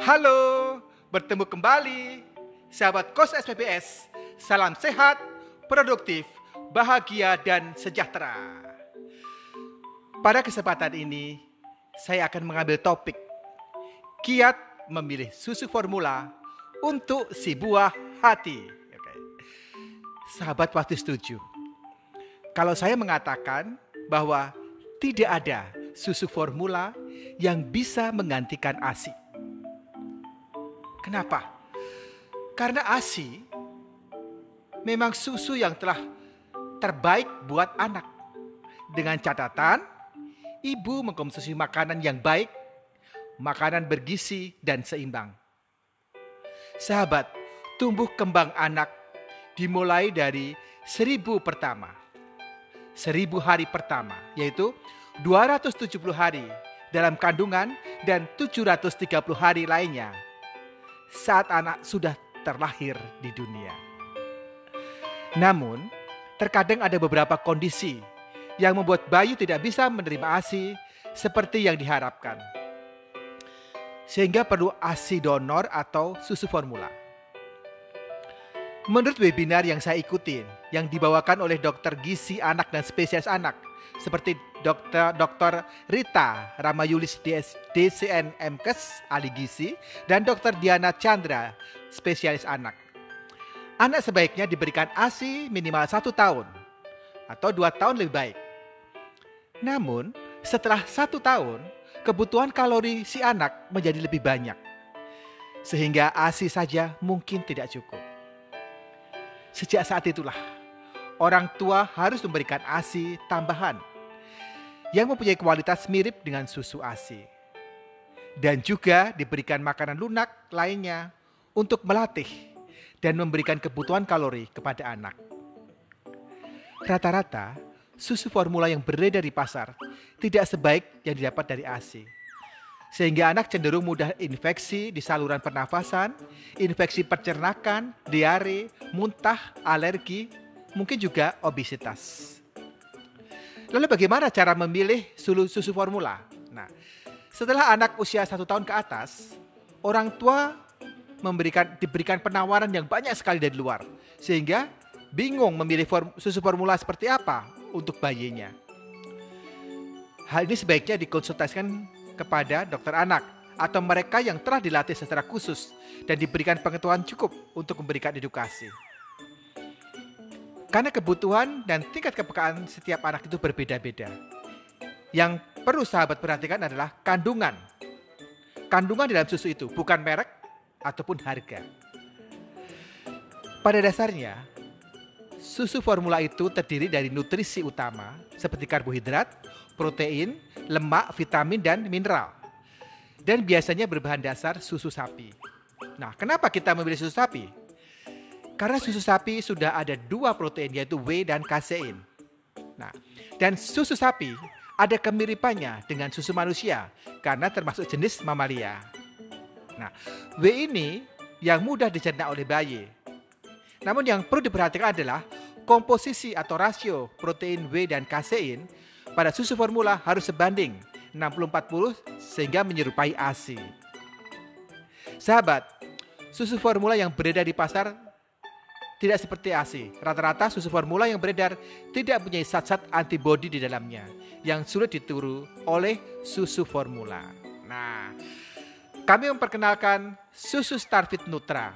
Halo, bertemu kembali. Sahabat Kos SPBS, salam sehat, produktif, bahagia, dan sejahtera. Pada kesempatan ini, saya akan mengambil topik kiat memilih susu formula untuk si buah hati. Oke. Sahabat pasti setuju kalau saya mengatakan bahwa tidak ada susu formula yang bisa menggantikan ASI. Kenapa? Karena ASI memang susu yang telah terbaik buat anak. Dengan catatan, ibu mengkonsumsi makanan yang baik, makanan bergizi dan seimbang. Sahabat, tumbuh kembang anak dimulai dari 1000 pertama. 1000 hari pertama, yaitu 270 hari dalam kandungan dan 730 hari lainnya saat anak sudah terlahir di dunia. Namun, terkadang ada beberapa kondisi yang membuat bayi tidak bisa menerima ASI seperti yang diharapkan. Sehingga perlu ASI donor atau susu formula. Menurut webinar yang saya ikutin, yang dibawakan oleh dokter gizi anak dan spesialis anak, seperti Dr. Rita Ramayulis DCN MKes ahli gizi dan Dr. Diana Chandra spesialis anak. Anak sebaiknya diberikan ASI minimal 1 tahun atau 2 tahun lebih baik. Namun setelah 1 tahun kebutuhan kalori si anak menjadi lebih banyak, sehingga ASI saja mungkin tidak cukup. Sejak saat itulah orang tua harus memberikan ASI tambahan yang mempunyai kualitas mirip dengan susu ASI. Dan juga diberikan makanan lunak lainnya untuk melatih dan memberikan kebutuhan kalori kepada anak. Rata-rata, susu formula yang beredar di pasar tidak sebaik yang didapat dari ASI. Sehingga anak cenderung mudah infeksi di saluran pernafasan, infeksi pencernaan, diare, muntah, alergi, mungkin juga obesitas. Lalu bagaimana cara memilih susu formula? Nah, setelah anak usia 1 tahun ke atas, orang tua diberikan penawaran yang banyak sekali dari luar, sehingga bingung memilih susu formula seperti apa untuk bayinya. Hal ini sebaiknya dikonsultasikan kepada dokter anak atau mereka yang telah dilatih secara khusus dan diberikan pengetahuan cukup untuk memberikan edukasi. Karena kebutuhan dan tingkat kepekaan setiap anak itu berbeda-beda. Yang perlu sahabat perhatikan adalah kandungan. Kandungan dalam susu itu bukan merek ataupun harga. Pada dasarnya, susu formula itu terdiri dari nutrisi utama seperti karbohidrat, protein, lemak, vitamin, dan mineral. Dan biasanya berbahan dasar susu sapi. Nah, kenapa kita memilih susu sapi? Karena susu sapi sudah ada 2 protein yaitu whey dan kasein. Nah, dan susu sapi ada kemiripannya dengan susu manusia karena termasuk jenis mamalia. Nah, whey ini yang mudah dicerna oleh bayi. Namun yang perlu diperhatikan adalah komposisi atau rasio protein whey dan kasein pada susu formula harus sebanding 60-40 sehingga menyerupai ASI. Sahabat, susu formula yang beredar di pasar tidak seperti ASI. Rata-rata susu formula yang beredar tidak punya zat-zat antibodi di dalamnya yang sulit ditiru oleh susu formula. Nah, kami memperkenalkan susu Starfit Nutra.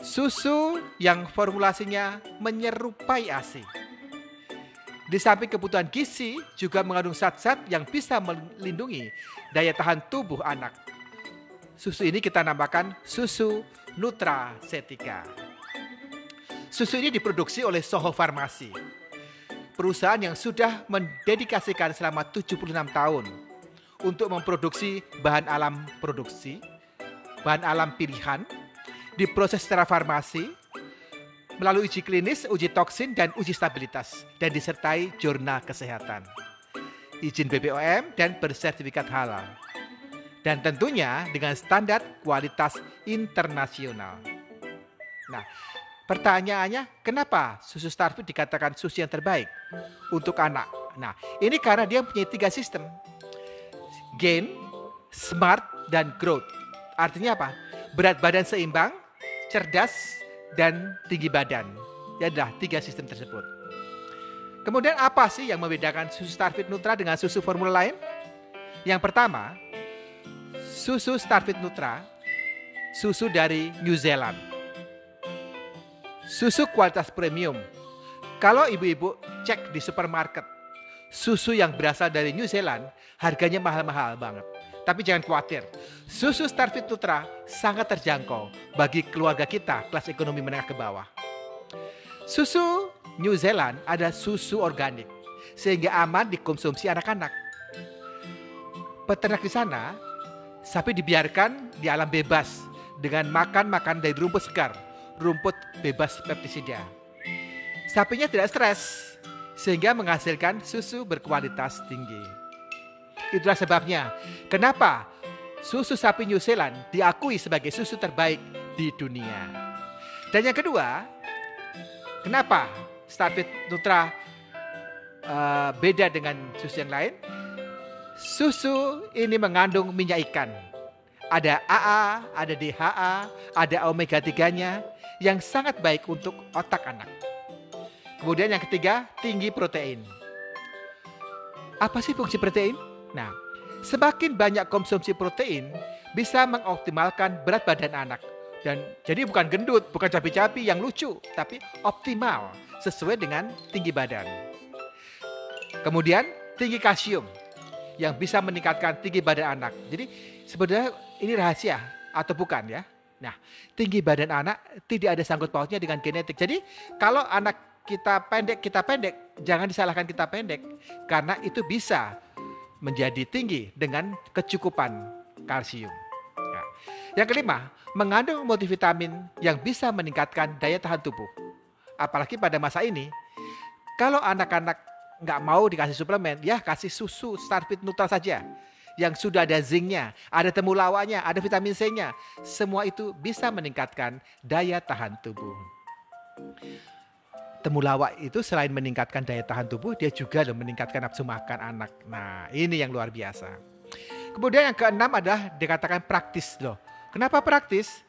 Susu yang formulasinya menyerupai ASI. Di samping kebutuhan gizi juga mengandung zat-zat yang bisa melindungi daya tahan tubuh anak. Susu ini kita namakan susu Nutracetika. Susu ini diproduksi oleh Soho Farmasi, perusahaan yang sudah mendedikasikan selama 76 tahun untuk memproduksi bahan alam pilihan, diproses secara farmasi, melalui uji klinis, uji toksin, dan uji stabilitas, dan disertai jurnal kesehatan, izin BPOM, dan bersertifikat halal. Dan tentunya dengan standar kualitas internasional. Nah, pertanyaannya, kenapa susu Starfit dikatakan susu yang terbaik untuk anak? Nah, ini karena dia punya 3 sistem. Gain, Smart, dan Growth. Artinya apa? Berat badan seimbang, cerdas, dan tinggi badan. Ya adalah 3 sistem tersebut. Kemudian apa sih yang membedakan susu Starfit Nutra dengan susu formula lain? Yang pertama, susu Starfit Nutra, susu dari New Zealand. Susu kualitas premium. Kalau ibu-ibu cek di supermarket, susu yang berasal dari New Zealand harganya mahal-mahal banget. Tapi jangan khawatir, susu Starfit Nutra sangat terjangkau bagi keluarga kita kelas ekonomi menengah ke bawah. Susu New Zealand ada susu organik, sehingga aman dikonsumsi anak-anak. Peternak di sana, sapi dibiarkan di alam bebas dengan makan dari rumput segar, rumput bebas pestisida. Sapinya tidak stres, sehingga menghasilkan susu berkualitas tinggi. Itulah sebabnya kenapa susu sapi New Zealand diakui sebagai susu terbaik di dunia. Dan yang kedua, kenapa Starfit Nutra beda dengan susu yang lain? Susu ini mengandung minyak ikan. Ada AA, ada DHA, ada omega 3-nya yang sangat baik untuk otak anak. Kemudian yang ketiga, tinggi protein. Apa sih fungsi protein? Nah, semakin banyak konsumsi protein bisa mengoptimalkan berat badan anak. Dan jadi bukan gendut, bukan cabi-cabi yang lucu, tapi optimal sesuai dengan tinggi badan. Kemudian tinggi kalsium yang bisa meningkatkan tinggi badan anak. Jadi sebenarnya ini rahasia atau bukan ya? Nah, tinggi badan anak tidak ada sangkut pautnya dengan genetik. Jadi kalau anak kita pendek, jangan disalahkan kita pendek, karena itu bisa menjadi tinggi dengan kecukupan kalsium. Ya. Yang kelima, mengandung multivitamin yang bisa meningkatkan daya tahan tubuh. Apalagi pada masa ini, kalau anak-anak nggak mau dikasih suplemen, ya kasih susu Starfit Nutra saja. Yang sudah ada zincnya, ada temulawaknya, ada vitamin C-nya. Semua itu bisa meningkatkan daya tahan tubuh. Temulawak itu selain meningkatkan daya tahan tubuh, dia juga meningkatkan nafsu makan anak. Nah, ini yang luar biasa. Kemudian yang keenam adalah dikatakan praktis loh. Kenapa praktis?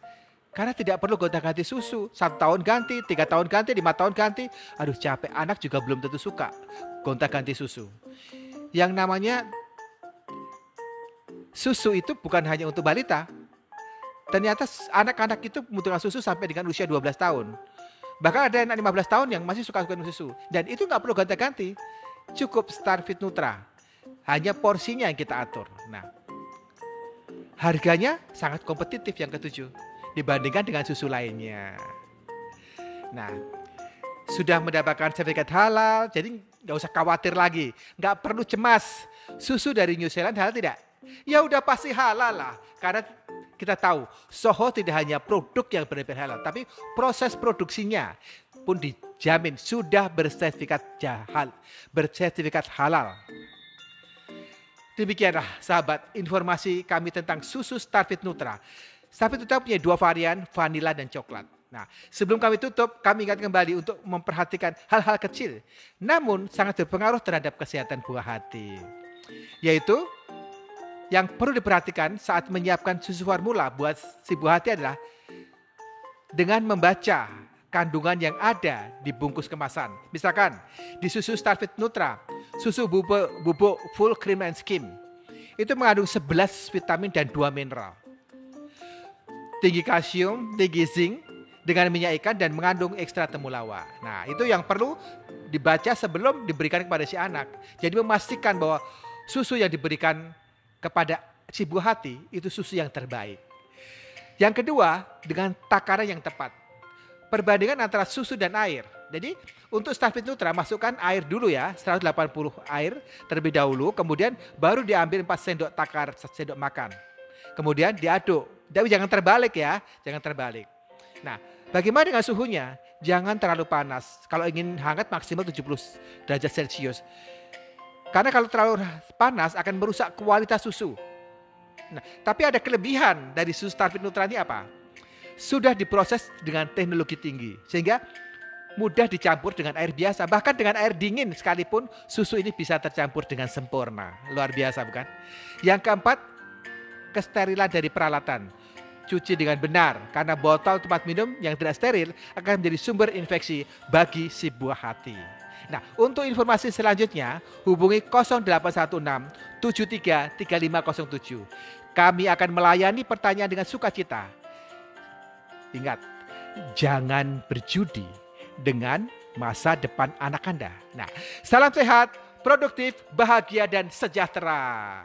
Karena tidak perlu gonta-ganti susu. 1 tahun ganti, 3 tahun ganti, 5 tahun ganti. Aduh capek, anak juga belum tentu suka gonta-ganti susu. Yang namanya susu itu bukan hanya untuk balita. Ternyata anak-anak itu membutuhkan susu sampai dengan usia 12 tahun. Bahkan ada anak 15 tahun yang masih suka susu. Dan itu nggak perlu ganti-ganti. Cukup Starfit Nutra. Hanya porsinya yang kita atur. Nah, harganya sangat kompetitif yang ketujuh. Dibandingkan dengan susu lainnya. Nah, sudah mendapatkan sertifikat halal. Jadi nggak usah khawatir lagi. Nggak perlu cemas. Susu dari New Zealand halal tidak? Ya udah pasti halal lah. Karena kita tahu, Soho tidak hanya produk yang benar-benar halal, tapi proses produksinya pun dijamin sudah bersertifikat halal. Demikianlah sahabat informasi kami tentang susu Starfit Nutra. Starfit Nutra punya 2 varian, vanila dan coklat. Nah, sebelum kami tutup, kami ingat kembali untuk memperhatikan hal-hal kecil, namun sangat berpengaruh terhadap kesehatan buah hati. Yaitu, yang perlu diperhatikan saat menyiapkan susu formula buat si buah hati adalah dengan membaca kandungan yang ada di bungkus kemasan. Misalkan di susu Starfit Nutra, susu bubuk full cream and skim, itu mengandung 11 vitamin dan 2 mineral. Tinggi kalsium, tinggi zinc, dengan minyak ikan dan mengandung ekstra temulawak. Nah, itu yang perlu dibaca sebelum diberikan kepada si anak. Jadi memastikan bahwa susu yang diberikan kepada si buah hati itu susu yang terbaik. Yang kedua, dengan takaran yang tepat. Perbandingan antara susu dan air. Jadi untuk Starfit Nutra masukkan air dulu ya, 180 air terlebih dahulu, kemudian baru diambil 4 sendok takar, sendok makan. Kemudian diaduk. Tapi jangan terbalik ya, jangan terbalik. Nah, bagaimana dengan suhunya? Jangan terlalu panas. Kalau ingin hangat maksimal 70 derajat Celcius. Karena kalau terlalu panas akan merusak kualitas susu. Nah, tapi ada kelebihan dari susu Starfit Nutra ini apa? Sudah diproses dengan teknologi tinggi. Sehingga mudah dicampur dengan air biasa. Bahkan dengan air dingin sekalipun susu ini bisa tercampur dengan sempurna. Luar biasa bukan? Yang keempat, kesterilan dari peralatan. cuci dengan benar karena botol tempat minum yang tidak steril akan menjadi sumber infeksi bagi si buah hati. Nah, untuk informasi selanjutnya hubungi 0816 73 3507. Kami akan melayani pertanyaan dengan sukacita. Ingat, jangan berjudi dengan masa depan anak Anda. Nah, salam sehat, produktif, bahagia dan sejahtera.